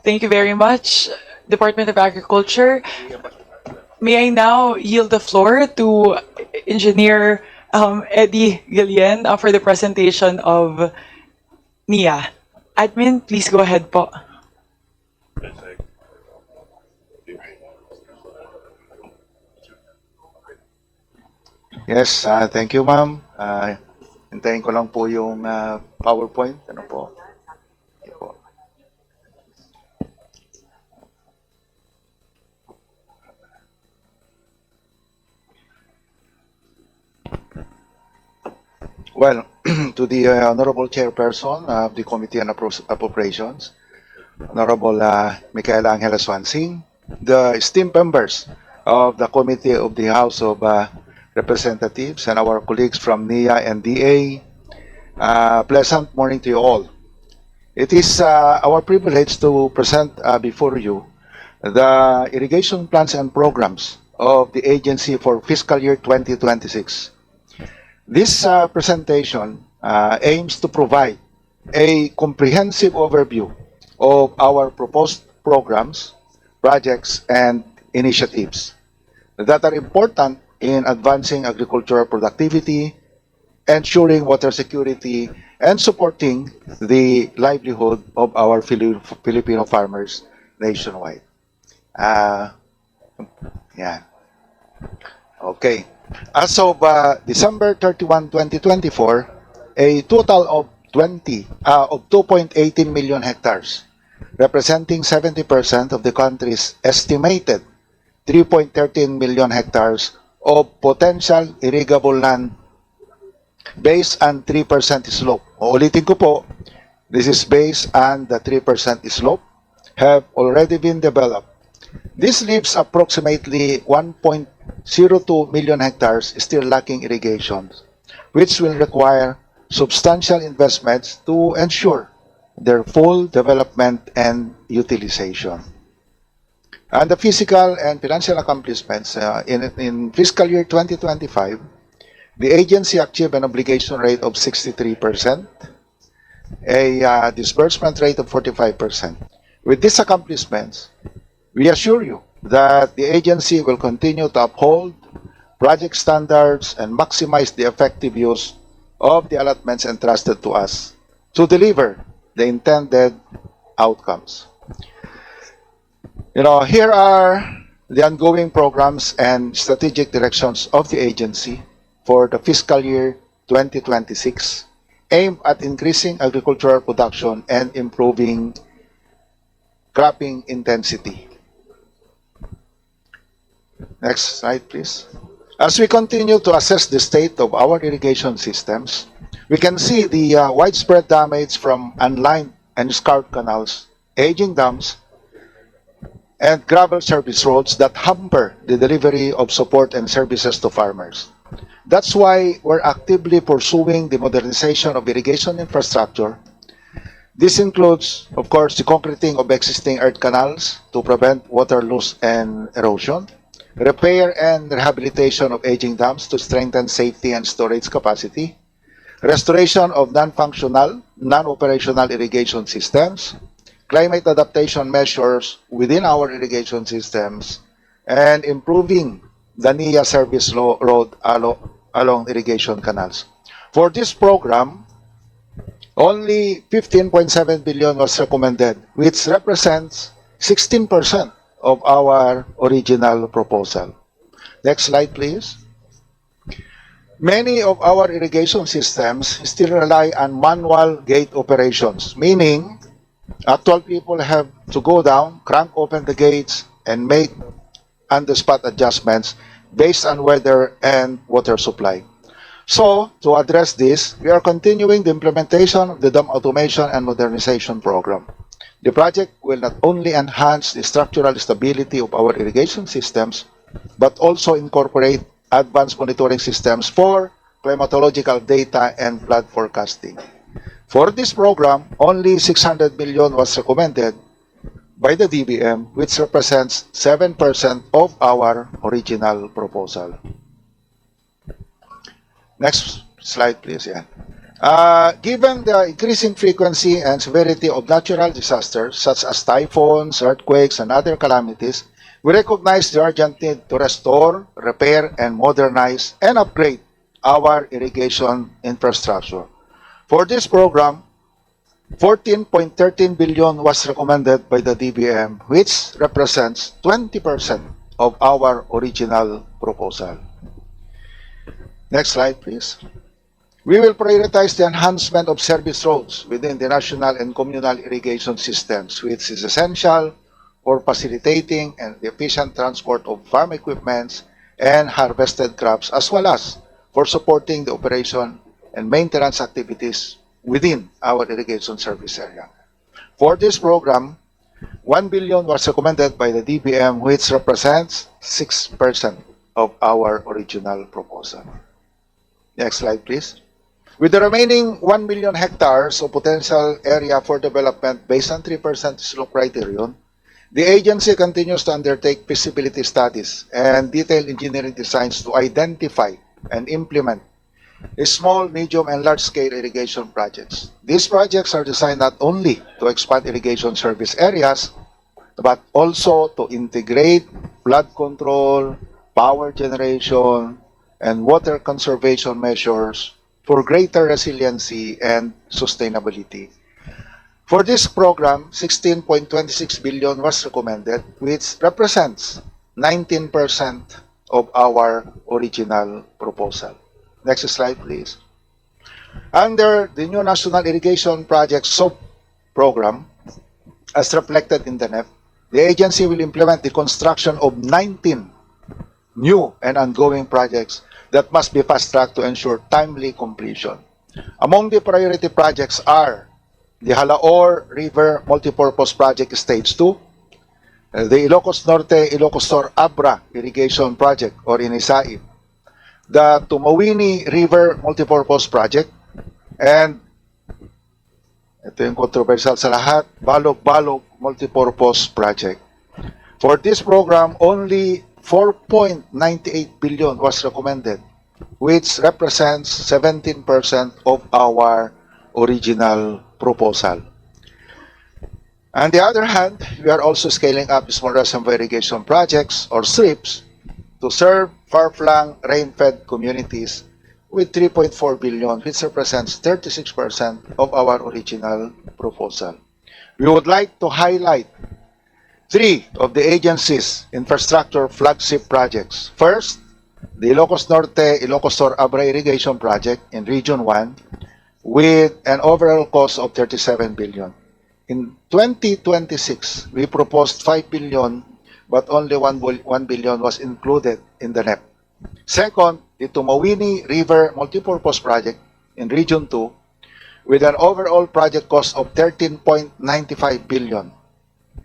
Thank you very much, Department of Agriculture. May I now yield the floor to Engineer Eddie Gillian for the presentation of NIA. Admin, please go ahead po. Yes, thank you, ma'am. Hintayin ko lang po yung PowerPoint. Ano po? Okay po. Well, to the Honorable Chairperson of the Committee on Appropriations, Honorable Mika Suansing, the esteemed members of the Committee of the House of Representatives, and our colleagues from NIA and DA, pleasant morning to you all. It is our privilege to present before you the irrigation plans and programs of the agency for fiscal year 2026. This presentation aims to provide a comprehensive overview of our proposed programs, projects, and initiatives that are important in advancing agricultural productivity, ensuring water security, and supporting the livelihood of our Filipino farmers nationwide. Yeah. Okay. As of December 31, 2024, a total of 2.18 million hectares, representing 70% of the country's estimated 3.13 million hectares of potential irrigable land based on 3% slope. Uulitin ko po, this is based on the 3% slope, have already been developed. This leaves approximately 1.02 million hectares still lacking irrigation, which will require substantial investments to ensure their full development and utilization. And the physical and financial accomplishments in fiscal year 2025, the agency achieved an obligation rate of 63%, a disbursement rate of 45%. With these accomplishments, we assure you that the agency will continue to uphold project standards and maximize the effective use of the allotments entrusted to us to deliver the intended outcomes. Here are the ongoing programs and strategic directions of the agency for the fiscal year 2026, aimed at increasing agricultural production and improving cropping intensity. Next slide, please. As we continue to assess the state of our irrigation systems, we can see the widespread damage from unlined and scarred canals, aging dams, and gravel service roads that hamper the delivery of support and services to farmers. That's why we're actively pursuing the modernization of irrigation infrastructure. This includes, of course, the concreting of existing earth canals to prevent water loss and erosion, repair and rehabilitation of aging dams to strengthen safety and storage capacity, restoration of non-functional, non-operational irrigation systems, climate adaptation measures within our irrigation systems, and improving the NIA service road along irrigation canals. For this program, only 15.7 billion was recommended, which represents 16% of our original proposal. Next slide, please. Many of our irrigation systems still rely on manual gate operations, meaning actual people have to go down, crank open the gates, and make on-the-spot adjustments based on weather and water supply. So, to address this, we are continuing the implementation of the dam automation and modernization program. The project will not only enhance the structural stability of our irrigation systems, but also incorporate advanced monitoring systems for climatological data and flood forecasting. For this program, only 600 million was recommended by the DBM, which represents 7% of our original proposal. Next slide, please. Yeah. Given the increasing frequency and severity of natural disasters such as typhoons, earthquakes, and other calamities, we recognize the urgent need to restore, repair, and modernize and upgrade our irrigation infrastructure. For this program, 14.13 billion was recommended by the DBM, which represents 20% of our original proposal. Next slide, please. We will prioritize the enhancement of service roads within the national and communal irrigation systems, which is essential for facilitating and the efficient transport of farm equipments and harvested crops, as well as for supporting the operation and maintenance activities within our irrigation service area. For this program, 1 billion was recommended by the DBM, which represents 6% of our original proposal. Next slide, please. With the remaining 1 million hectares of potential area for development based on 3% slope criterion, the agency continues to undertake feasibility studies and detailed engineering designs to identify and implement small, medium, and large-scale irrigation projects. These projects are designed not only to expand irrigation service areas, but also to integrate flood control, power generation, and water conservation measures for greater resiliency and sustainability. For this program, 16.26 billion was recommended, which represents 19% of our original proposal. Next slide, please. Under the new National Irrigation Project SOAP program, as reflected in the NEP, the agency will implement the construction of 19 new and ongoing projects that must be fast-tracked to ensure timely completion. Among the priority projects are the Halaor River Multipurpose Project Stage 2, the Ilocos Norte Ilocos Sur Abra Irrigation Project or INISAI, the Tumawini River Multipurpose Project, and ito yung controversial sa lahat, Balog-Balog Multipurpose Project. For this program, only 4.98 billion was recommended, which represents 17% of our original proposal. On the other hand, we are also scaling up small reservoir irrigation projects or SRIPs to serve far-flung rain-fed communities with 3.4 billion, which represents 36% of our original proposal. We would like to highlight three of the agency's infrastructure flagship projects. First, the Ilocos Norte Ilocos Sur Abra Irrigation Project in Region 1 with an overall cost of 37 billion. In 2026, we proposed 5 billion, but only 1 billion was included in the NEP. Second, the Tumawini River Multipurpose Project in Region 2 with an overall project cost of 13.95 billion.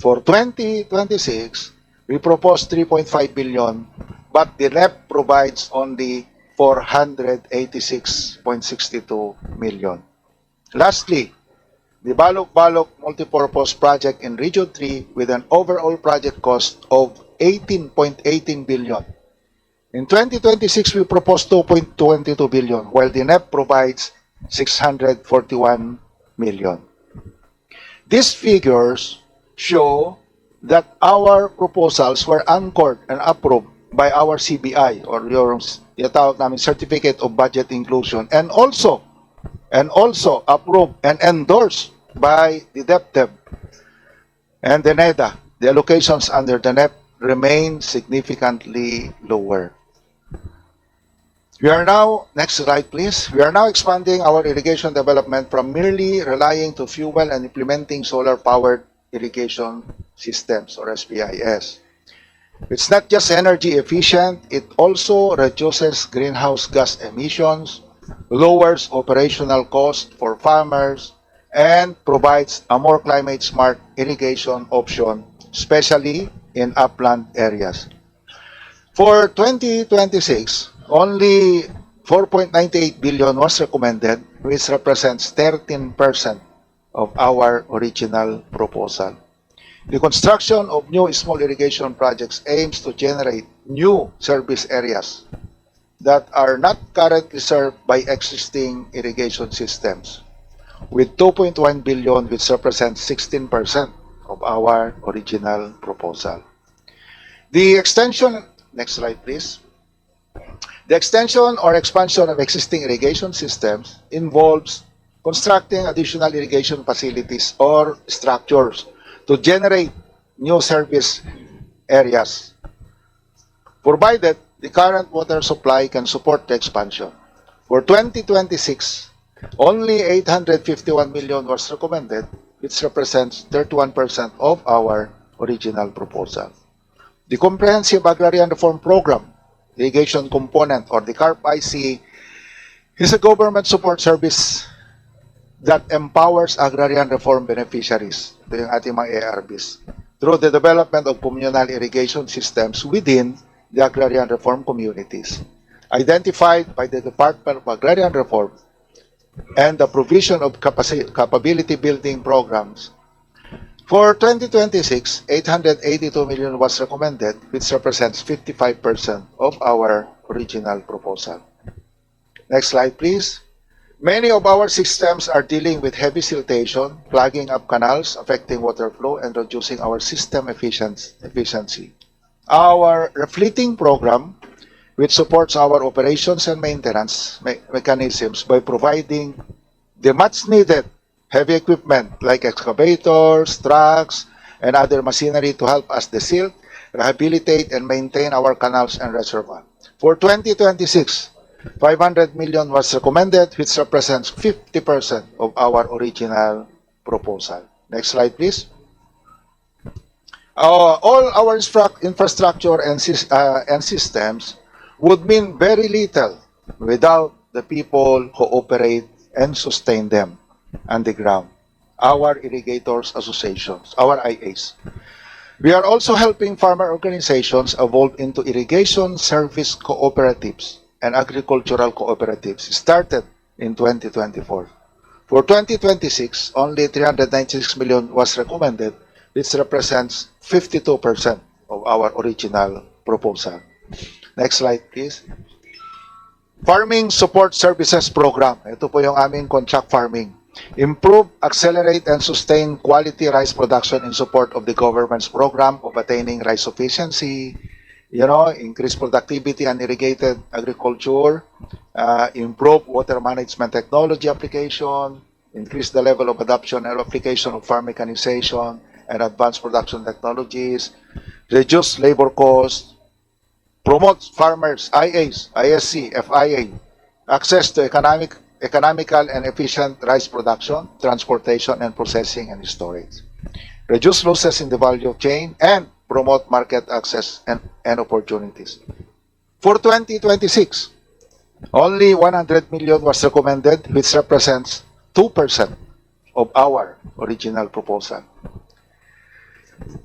For 2026, we proposed 3.5 billion, but the NEP provides only 486.62 million. Lastly, the Balog-Balog Multipurpose Project in Region 3 with an overall project cost of 18.18 billion. In 2026, we proposed 2.22 billion, while the NEP provides 641 million. These figures show that our proposals were anchored and approved by our CBI or yung tinatawag namin Certificate of Budget Inclusion and also approved and endorsed by the DepDev and the NEDA. The allocations under the NEP remain significantly lower. We are now, next slide please, we are now expanding our irrigation development from merely relying to fuel and implementing solar-powered irrigation systems or SPIS. It's not just energy efficient, it also reduces greenhouse gas emissions, lowers operational cost for farmers, and provides a more climate-smart irrigation option, especially in upland areas. For 2026, only 4.98 billion was recommended, which represents 13% of our original proposal. The construction of new small irrigation projects aims to generate new service areas that are not currently served by existing irrigation systems, with 2.1 billion, which represents 16% of our original proposal. The extension, next slide please. The extension or expansion of existing irrigation systems involves constructing additional irrigation facilities or structures to generate new service areas, provided the current water supply can support the expansion. For 2026, only 851 million was recommended, which represents 31% of our original proposal. The Comprehensive Agrarian Reform Program, Irrigation Component, or the CARP-IC, is a government support service that empowers agrarian reform beneficiaries, ito yung ating mga ARBs, through the development of communal irrigation systems within the agrarian reform communities, identified by the Department of Agrarian Reform, and the provision of capability building programs. For 2026, 882 million was recommended, which represents 55% of our original proposal. Next slide, please. Many of our systems are dealing with heavy siltation, clogging up canals, affecting water flow, and reducing our system efficiency. Our refleeting program, which supports our operations and maintenance mechanisms by providing the much-needed heavy equipment like excavators, trucks, and other machinery to help us desilt, rehabilitate, and maintain our canals and reservoirs. For 2026, 500 million was recommended, which represents 50% of our original proposal. Next slide, please. All our infrastructure and systems would mean very little without the people who operate and sustain them on the ground, our irrigators associations, our IAs. We are also helping farmer organizations evolve into irrigation service cooperatives and agricultural cooperatives started in 2024. For 2026, only 396 million was recommended, which represents 52% of our original proposal. Next slide, please. Farming Support Services Program. Ito po yung aming contract farming. Improve, accelerate, and sustain quality rice production in support of the government's program of attaining rice sufficiency, increase productivity and irrigated agriculture, improve water management technology application, increase the level of adoption and application of farm mechanization and advanced production technologies, reduce labor costs, promote farmers, IAs, ISC, FIA, access to economical and efficient rice production, transportation, and processing and storage, reduce losses in the value chain, and promote market access and opportunities. For 2026, only 100 million was recommended, which represents 2% of our original proposal.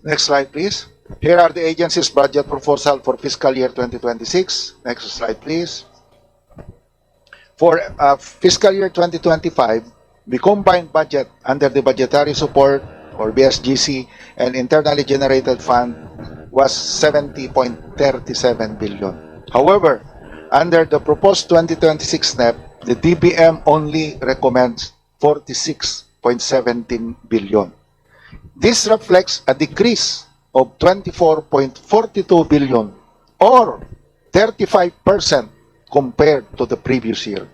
Next slide, please. Here are the agency's budget proposal for fiscal year 2026. Next slide, please. For fiscal year 2025, the combined budget under the budgetary support or BSGC and internally generated fund was 70.37 billion. However, under the proposed 2026 NEP, the DBM only recommends 46.17 billion. This reflects a decrease of 24.42 billion or 35% compared to the previous year.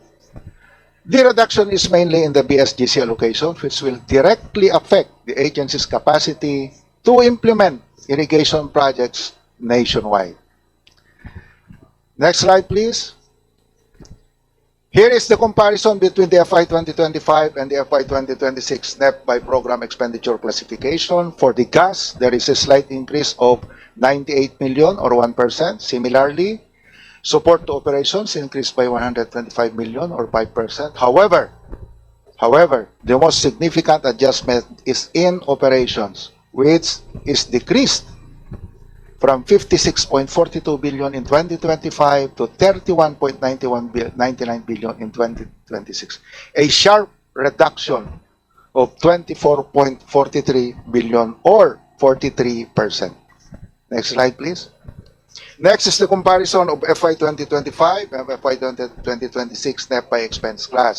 The reduction is mainly in the BSGC allocation, which will directly affect the agency's capacity to implement irrigation projects nationwide. Next slide, please. Here is the comparison between the FY 2025 and the FY 2026 NEP by program expenditure classification. For the gas, there is a slight increase of 98 million or 1%. Similarly, support to operations increased by 125 million or 5%. However, the most significant adjustment is in operations, which is decreased from 56.42 billion in 2025 to 31.99 billion in 2026. A sharp reduction of 24.43 billion or 43%. Next slide, please. Next is the comparison of FY 2025 and FY 2026 NEP by expense class.